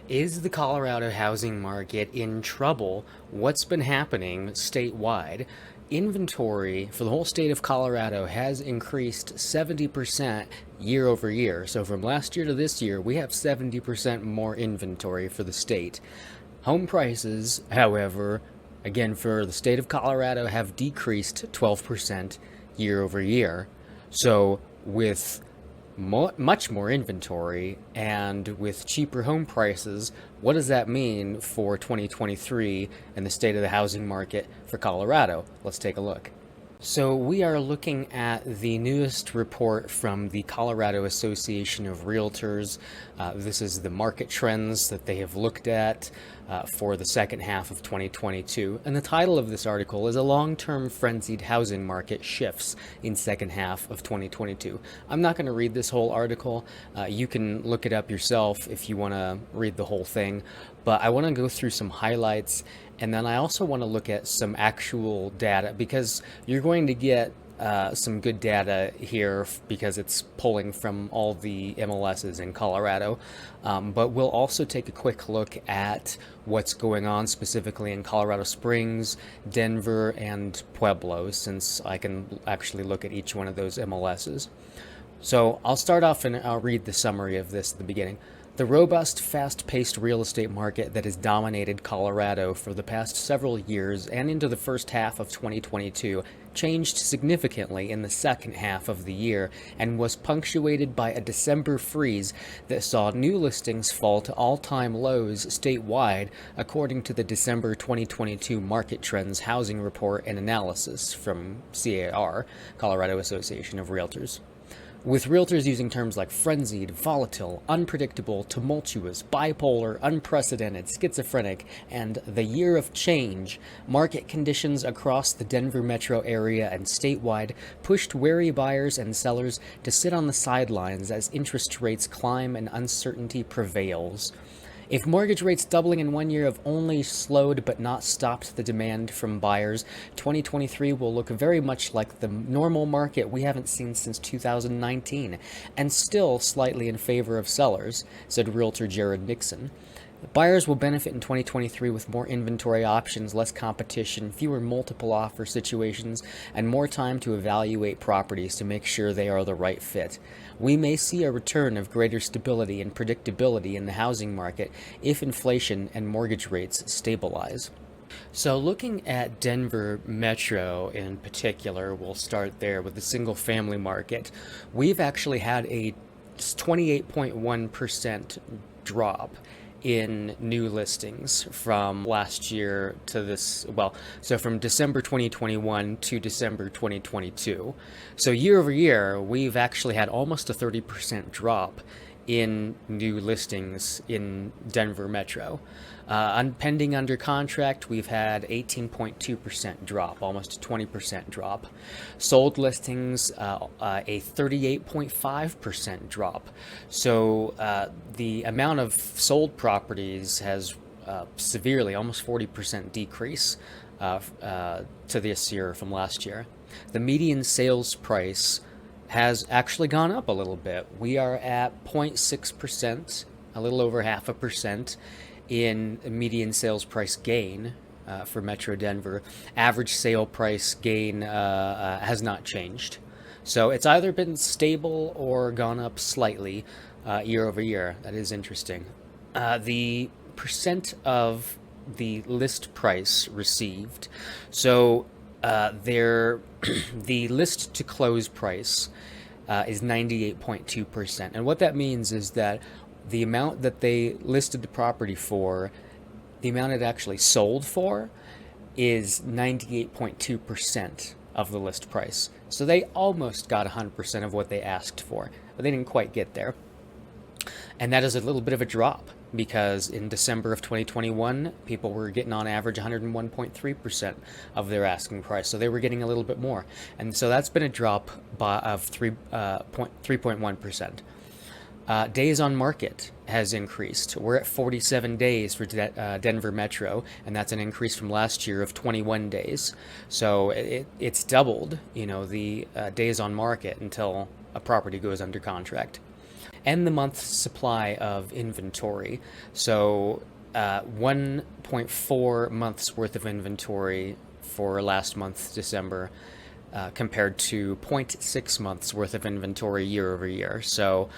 Is the Colorado housing market in trouble? What's been happening statewide? Inventory for the whole state of Colorado has increased 70% year over year. So from last year to this year, we have 70% more inventory for the state. Home prices, however, again for the state of Colorado, have decreased 12% year over year. So with much more inventory and with cheaper home prices, what does that mean for 2023 and the state of the housing market for Colorado? Let's take a look. So we are looking at the newest report from the Colorado Association of Realtors. This is the market trends that they have looked at for the second half of 2022. And the title of this article is "A Long-Term Frenzied Housing Market Shifts in Second Half of 2022. I'm not going to read this whole article. You can look it up yourself if you want to read the whole thing. But I want to go through some highlights, and then I also want to look at some actual data, because you're going to get some good data here because it's pulling from all the MLSs in Colorado. But we'll also take a quick look at what's going on specifically in Colorado Springs, Denver, and Pueblo, since I can actually look at each one of those MLSs. So I'll start off and I'll read the summary of this at the beginning. The robust, fast-paced real estate market that has dominated Colorado for the past several years and into the first half of 2022 changed significantly in the second half of the year and was punctuated by a December freeze that saw new listings fall to all-time lows statewide, according to the December 2022 Market Trends Housing Report and Analysis from CAR, Colorado Association of Realtors. With realtors using terms like frenzied, volatile, unpredictable, tumultuous, bipolar, unprecedented, schizophrenic, and the year of change, market conditions across the Denver metro area and statewide pushed wary buyers and sellers to sit on the sidelines as interest rates climb and uncertainty prevails. If mortgage rates doubling in 1 year have only slowed but not stopped the demand from buyers, 2023 will look very much like the normal market we haven't seen since 2019, and still slightly in favor of sellers, said realtor Jared Nixon. Buyers will benefit in 2023 with more inventory options, less competition, fewer multiple offer situations, and more time to evaluate properties to make sure they are the right fit. We may see a return of greater stability and predictability in the housing market if inflation and mortgage rates stabilize. So looking at Denver Metro in particular, we'll start there with the single family market. We've actually had a 28.1% drop in new listings from last year to this, so from December 2021 to December 2022. So year over year, we've actually had almost a 30% drop in new listings in Denver Metro. Pending under contract, we've had 18.2% drop, almost a 20% drop. Sold listings, a 38.5% drop. So the amount of sold properties has severely, almost 40% decrease to this year from last year. The median sales price has actually gone up a little bit. We are at 0.6%, a little over 0.5% in median sales price gain for Metro Denver. Average sale price gain has not changed. So it's either been stable or gone up slightly year over year. That is interesting. The percent of the list price received. So the list to close price is 98.2%. And what that means is that the amount that they listed the property for, the amount it actually sold for, is 98.2% of the list price. So they almost got 100% of what they asked for, but they didn't quite get there. And that is a little bit of a drop, because in December of 2021, people were getting on average 101.3% of their asking price. So they were getting a little bit more. And so that's been a drop of 3.1%. Days on market has increased. We're at 47 days for Denver Metro, and that's an increase from last year of 21 days. So it's doubled, the days on market until a property goes under contract. and the month's supply of inventory. So 1.4 months worth of inventory for last month, December, compared to zero point 0.6 months worth of inventory year over year. So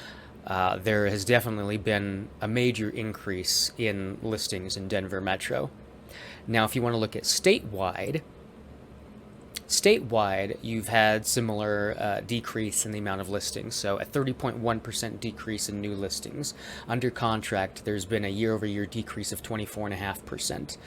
there has definitely been a major increase in listings in Denver Metro. Now, if you want to look at statewide, you've had similar decrease in the amount of listings. So a 30.1% decrease in new listings. Under contract, there's been a year-over-year decrease of 24.5%.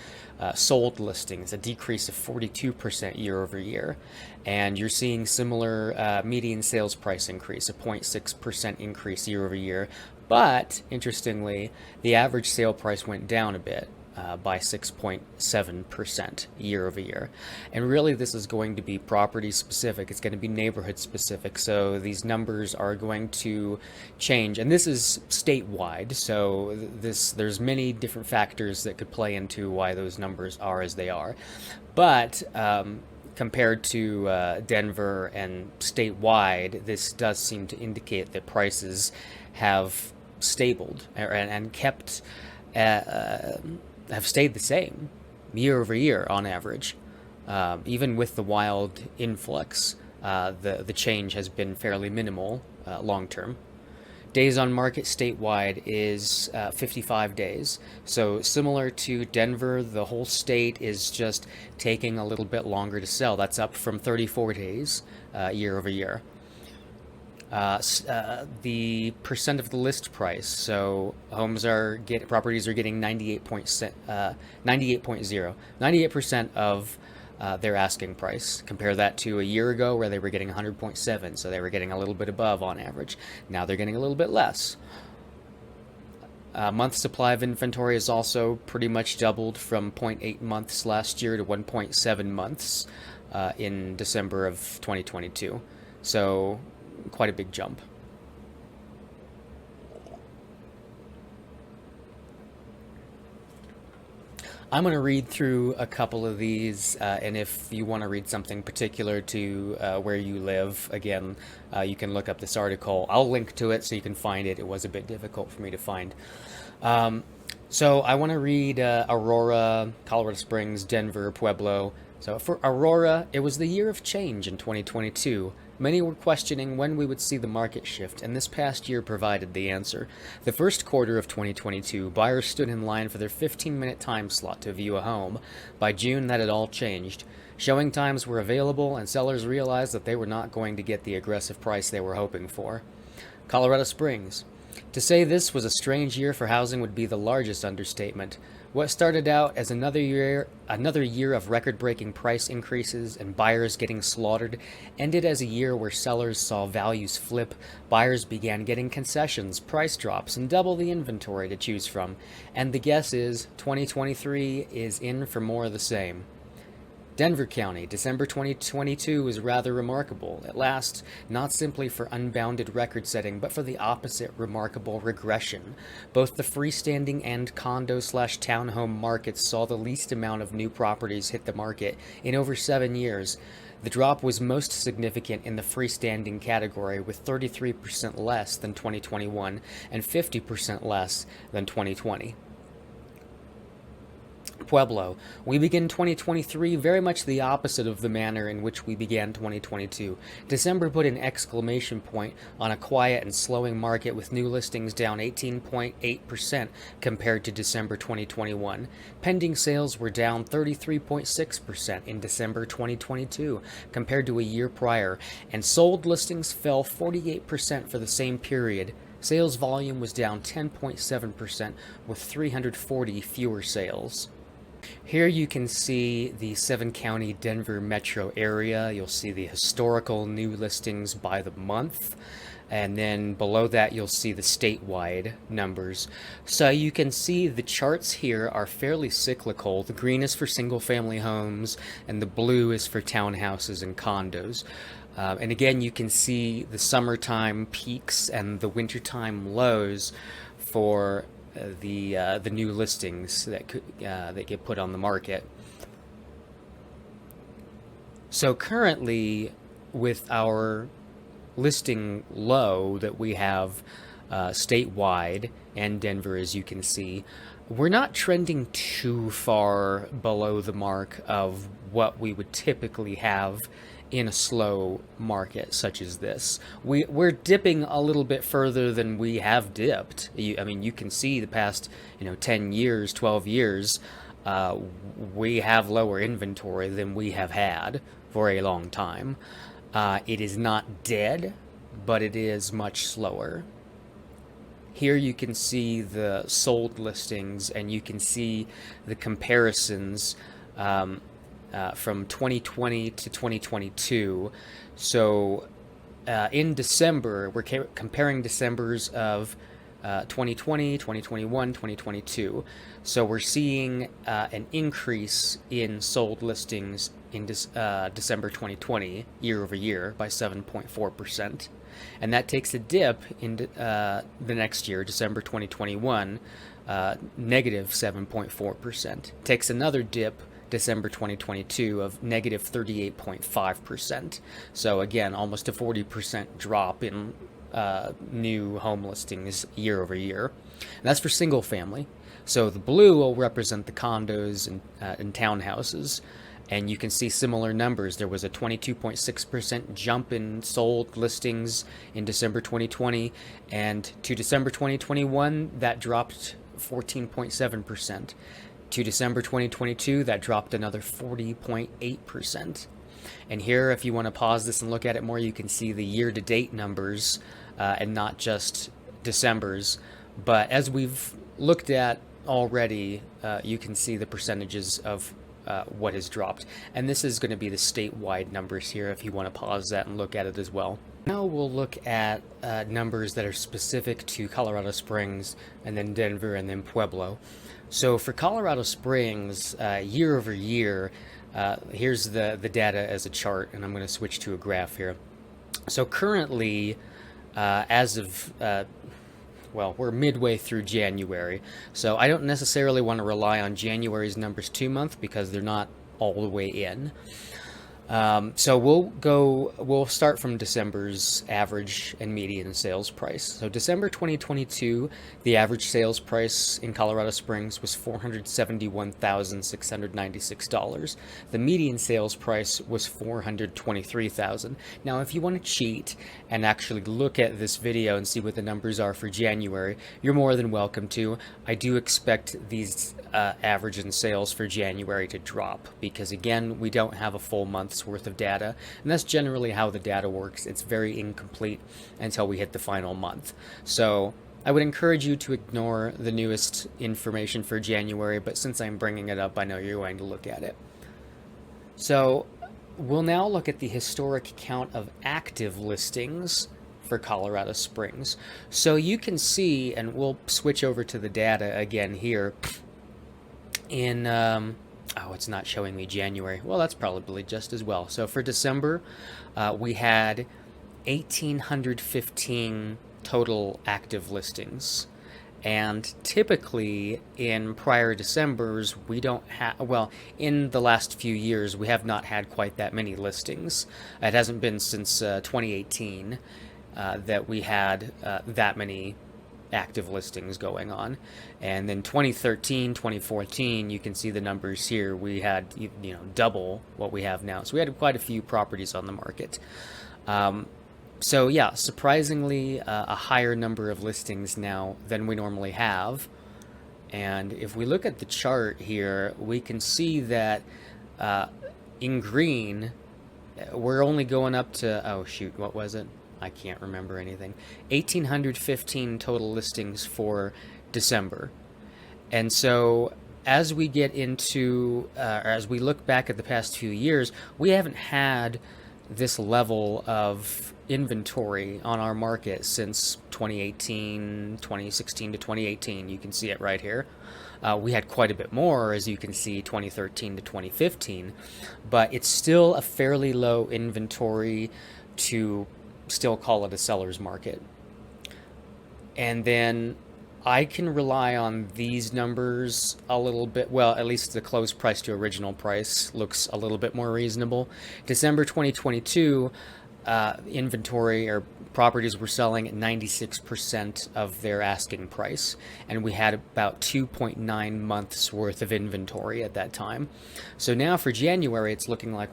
Sold listings, a decrease of 42% year-over-year. And you're seeing similar median sales price increase, a 0.6% increase year-over-year. But, interestingly, the average sale price went down a bit. By 6.7% year over year. And really this is going to be property specific. It's going to be neighborhood specific. So these numbers are going to change. And this is statewide. So there's many different factors that could play into why those numbers are as they are. But compared to Denver and statewide, this does seem to indicate that prices have stabled and kept have stayed the same year over year on average. Even with the wild influx, the change has been fairly minimal long term. Days on market statewide is 55 days. So similar to Denver, the whole state is just taking a little bit longer to sell. That's up from 34 days year over year. The percent of the list price. So properties are getting 98% of their asking price. Compare that to a year ago where they were getting 100.7. So they were getting a little bit above on average. Now they're getting a little bit less. Month supply of inventory is also pretty much doubled from 0.8 months last year to 1.7 months in December of 2022. So quite a big jump. I'm going to read through a couple of these, and if you want to read something particular to where you live, again, you can look up this article. I'll link to it so you can find it. It was a bit difficult for me to find. So I want to read Aurora, Colorado Springs, Denver, Pueblo. So for Aurora, it was the year of change in 2022. Many were questioning when we would see the market shift, and this past year provided the answer. The first quarter of 2022, buyers stood in line for their 15-minute time slot to view a home. By June, that had all changed. Showing times were available, and sellers realized that they were not going to get the aggressive price they were hoping for. Colorado Springs. To say this was a strange year for housing would be the largest understatement. What started out as another year of record-breaking price increases and buyers getting slaughtered ended as a year where sellers saw values flip, buyers began getting concessions, price drops, and double the inventory to choose from. And the guess is 2023 is in for more of the same. Denver County, December 2022 was rather remarkable, at last, not simply for unbounded record-setting, but for the opposite remarkable regression. Both the freestanding and condo/townhome markets saw the least amount of new properties hit the market in over 7 years. The drop was most significant in the freestanding category, with 33% less than 2021 and 50% less than 2020. Pueblo. We begin 2023 very much the opposite of the manner in which we began 2022. December put an exclamation point on a quiet and slowing market, with new listings down 18.8% compared to December 2021. Pending sales were down 33.6% in December 2022 compared to a year prior, and sold listings fell 48% for the same period. Sales volume was down 10.7%, with 340 fewer sales. Here you can see the 7-county Denver metro area. You'll see the historical new listings by the month. And then below that, you'll see the statewide numbers. So you can see the charts here are fairly cyclical. The green is for single-family homes, and the blue is for townhouses and condos. And again, you can see the summertime peaks and the wintertime lows for the new listings that get put on the market. So currently, with our listing low that we have statewide, and Denver, as you can see, we're not trending too far below the mark of what we would typically have in a slow market such as this. We're dipping a little bit further than we have dipped. I mean, you can see the past, 10 years, 12 years, we have lower inventory than we have had for a long time. It is not dead, but it is much slower. Here you can see the sold listings, and you can see the comparisons from 2020 to 2022. So in December, we're comparing Decembers of 2020, 2021, 2022. So we're seeing an increase in sold listings in December 2020 year over year by 7.4%. And that takes a dip in the next year, December 2021, negative 7.4%. Takes another dip December 2022 of negative 38.5%. So again, almost a 40% drop in new home listings year over year. And that's for single family. So the blue will represent the condos and townhouses. And you can see similar numbers. There was a 22.6% jump in sold listings in December 2020, and to December 2021, that dropped 14.7%. To December 2022, that dropped another 40.8%. And here, if you want to pause this and look at it more, you can see the year-to-date numbers and not just December's. But as we've looked at already, you can see the percentages of what has dropped. And this is going to be the statewide numbers here if you want to pause that and look at it as well. Now we'll look at numbers that are specific to Colorado Springs, and then Denver, and then Pueblo. So for Colorado Springs, year over year, here's the data as a chart, and I'm going to switch to a graph here. So currently, as of well, we're midway through January, so I don't necessarily want to rely on January's numbers too much because they're not all the way in. So we'll start from December's average and median sales price. So December 2022, the average sales price in Colorado Springs was $471,696. The median sales price was $423,000. Now, if you want to cheat and actually look at this video and see what the numbers are for January, you're more than welcome to. I do expect these average in sales for January to drop because, again, we don't have a full month's worth of data, and that's generally how the data works. It's very incomplete until we hit the final month. So I would encourage you to ignore the newest information for January, but since I'm bringing it up, I know you're going to look at it. So we'll now look at the historic count of active listings for Colorado Springs. So you can see, and we'll switch over to the data again here in oh, it's not showing me January. Well, that's probably just as well. So for December, we had 1,815 total active listings. And typically in prior Decembers, we don't have, well, in the last few years, we have not had quite that many listings. It hasn't been since 2018 that we had that many active listings going on. And then 2013, 2014, you can see the numbers here. We had, double what we have now. So we had quite a few properties on the market. So yeah, surprisingly a higher number of listings now than we normally have. And if we look at the chart here, we can see that in green, we're only going up to, oh shoot, what was it? I can't remember anything. 1,815 total listings for December. And so as we get into, or as we look back at the past few years, we haven't had this level of inventory on our market since 2016 to 2018. You can see it right here. We had quite a bit more, as you can see, 2013 to 2015, but it's still a fairly low inventory to still call it a seller's market. And then I can rely on these numbers a little bit. Well, at least the close price to original price looks a little bit more reasonable. December 2022 inventory or properties were selling at 96% of their asking price, and we had about 2.9 months worth of inventory at that time. So now for January, it's looking like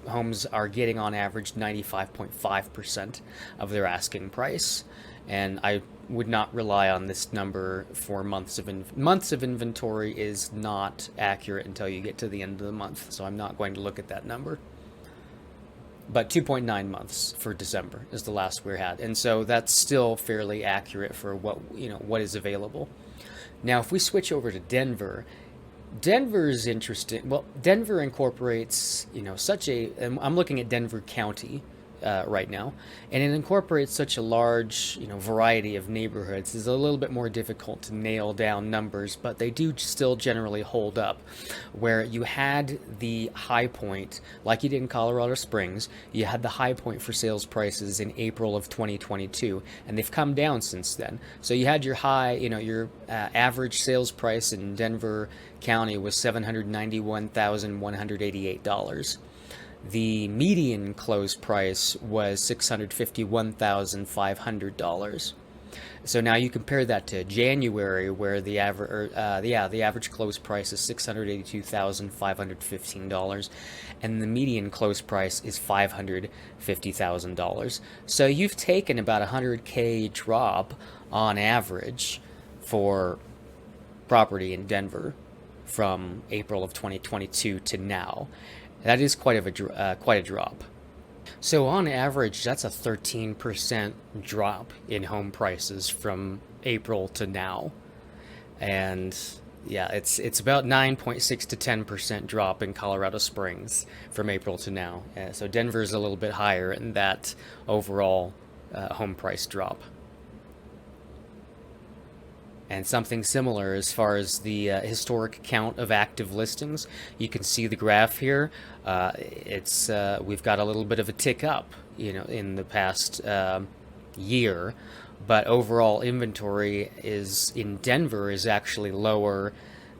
homes are getting on average 95.5% of their asking price. And I would not rely on this number for months of inventory is not accurate until you get to the end of the month. So I'm not going to look at that number. But 2.9 months for December is the last we had. And so that's still fairly accurate for what is available. Now, if we switch over to Denver, Denver is interesting. Well, Denver incorporates, I'm looking at Denver County right now, and it incorporates such a large, variety of neighborhoods. It's a little bit more difficult to nail down numbers, but they do still generally hold up. Where you had the high point, like you did in Colorado Springs, you had the high point for sales prices in April of 2022, and they've come down since then. So you had your high, your average sales price in Denver County was $791,188. The median close price was $651,500. So now you compare that to January, where the average close price is $682,515, and the median close price is $550,000. So you've taken about $100K drop on average for property in Denver from April of 2022 to now. That is quite a drop. So on average, that's a 13% drop in home prices from April to now. And yeah, it's about 9.6 to 10% drop in Colorado Springs from April to now. So Denver is a little bit higher in that overall home price drop. And something similar as far as the historic count of active listings. You can see the graph here. We've got a little bit of a tick up, in the past year, but overall inventory in Denver is actually lower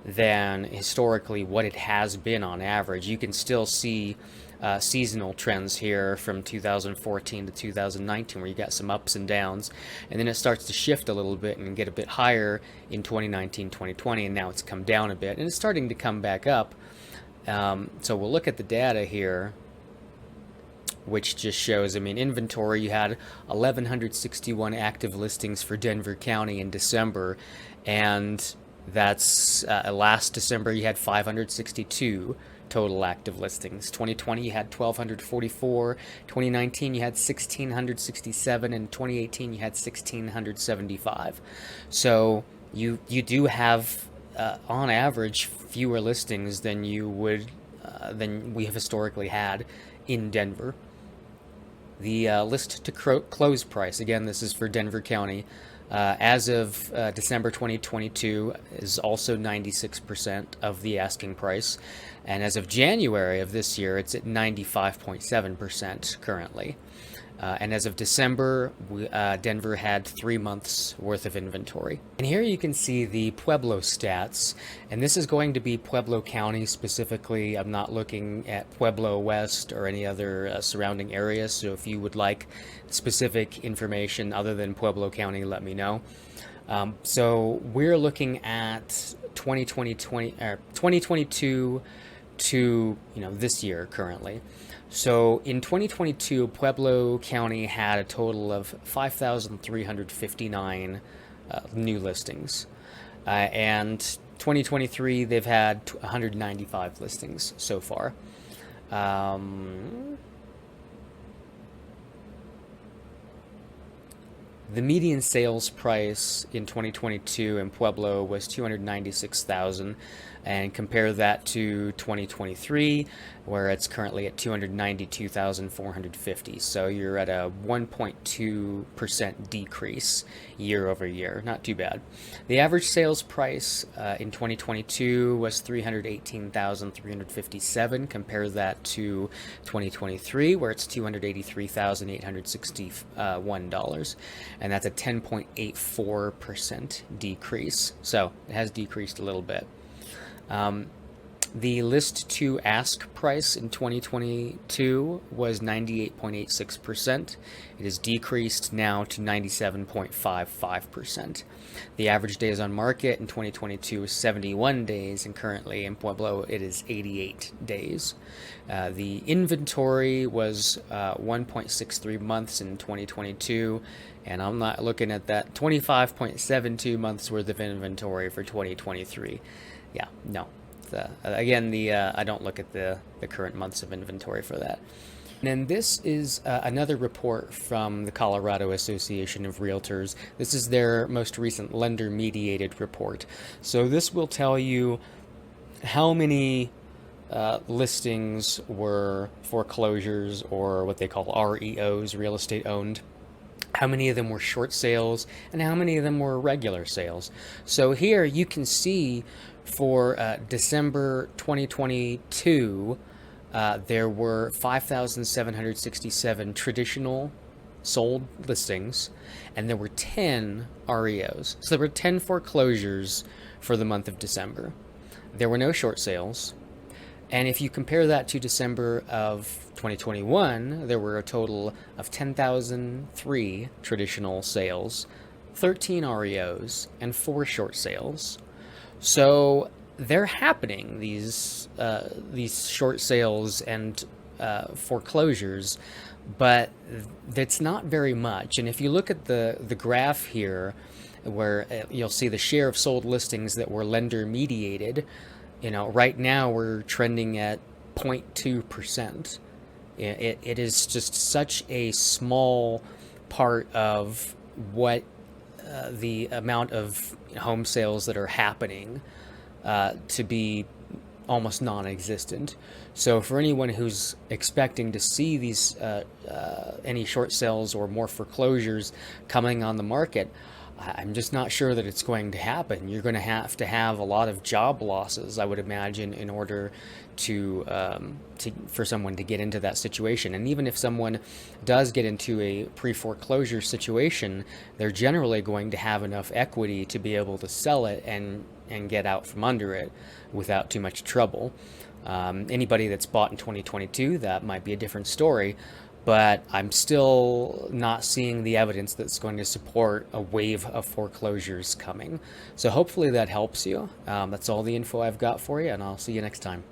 than historically what it has been on average. You can still see seasonal trends here from 2014 to 2019, where you got some ups and downs, and then it starts to shift a little bit and get a bit higher in 2019, 2020, and now it's come down a bit, and it's starting to come back up. So we'll look at the data here, which just shows, inventory, you had 1,161 active listings for Denver County in December, and that's last December you had 562 total active listings. 2020 you had 1,244, 2019 you had 1,667, and 2018 you had 1,675. So you do have on average fewer listings than than we have historically had in Denver. The list to close price, again, this is for Denver County, as of December 2022 is also 96% of the asking price, and as of January of this year it's at 95.7% currently. And as of December, Denver had 3 months worth of inventory. And here you can see the Pueblo stats, and this is going to be Pueblo County specifically. I'm not looking at Pueblo West or any other surrounding areas, so if you would like specific information other than Pueblo County, let me know. So we're looking at 2022 to this year currently. So in 2022, Pueblo County had a total of 5,359 new listings. And 2023, they've had 195 listings so far. The median sales price in 2022 in Pueblo was $296,000, and compare that to 2023, where it's currently at $292,450. So you're at a 1.2% decrease year over year. Not too bad. The average sales price in 2022 was $318,357. Compare that to 2023, where it's $283,861, and that's a 10.84% decrease. So it has decreased a little bit. The list to ask price in 2022 was 98.86%. It has decreased now to 97.55%. The average days on market in 2022 is 71 days, and currently in Pueblo it is 88 days. The inventory was 1.63 months in 2022, and I'm not looking at that. 25.72 months worth of inventory for 2023. Yeah, no. I don't look at the current months of inventory for that. And then this is another report from the Colorado Association of Realtors. This is their most recent lender-mediated report. So this will tell you how many listings were foreclosures, or what they call REOs, real estate owned. How many of them were short sales, and how many of them were regular sales. So here you can see for December 2022, there were 5,767 traditional sold listings, and there were 10 REOs. So there were 10 foreclosures for the month of December. There were no short sales. And if you compare that to December of 2021, there were a total of 10,003 traditional sales, 13 REOs, and 4 short sales. So they're happening, these short sales and foreclosures, but that's not very much. And if you look at the graph here, where you'll see the share of sold listings that were lender mediated, right now we're trending at 0.2%. It is just such a small part of what the amount of home sales that are happening to be almost non-existent. So for anyone who's expecting to see these any short sales or more foreclosures coming on the market, I'm just not sure that it's going to happen. You're going to have a lot of job losses, I would imagine, in order for someone to get into that situation. And even if someone does get into a pre-foreclosure situation, they're generally going to have enough equity to be able to sell it and get out from under it without too much trouble. Anybody that's bought in 2022, that might be a different story. But I'm still not seeing the evidence that's going to support a wave of foreclosures coming. So hopefully that helps you. That's all the info I've got for you, and I'll see you next time.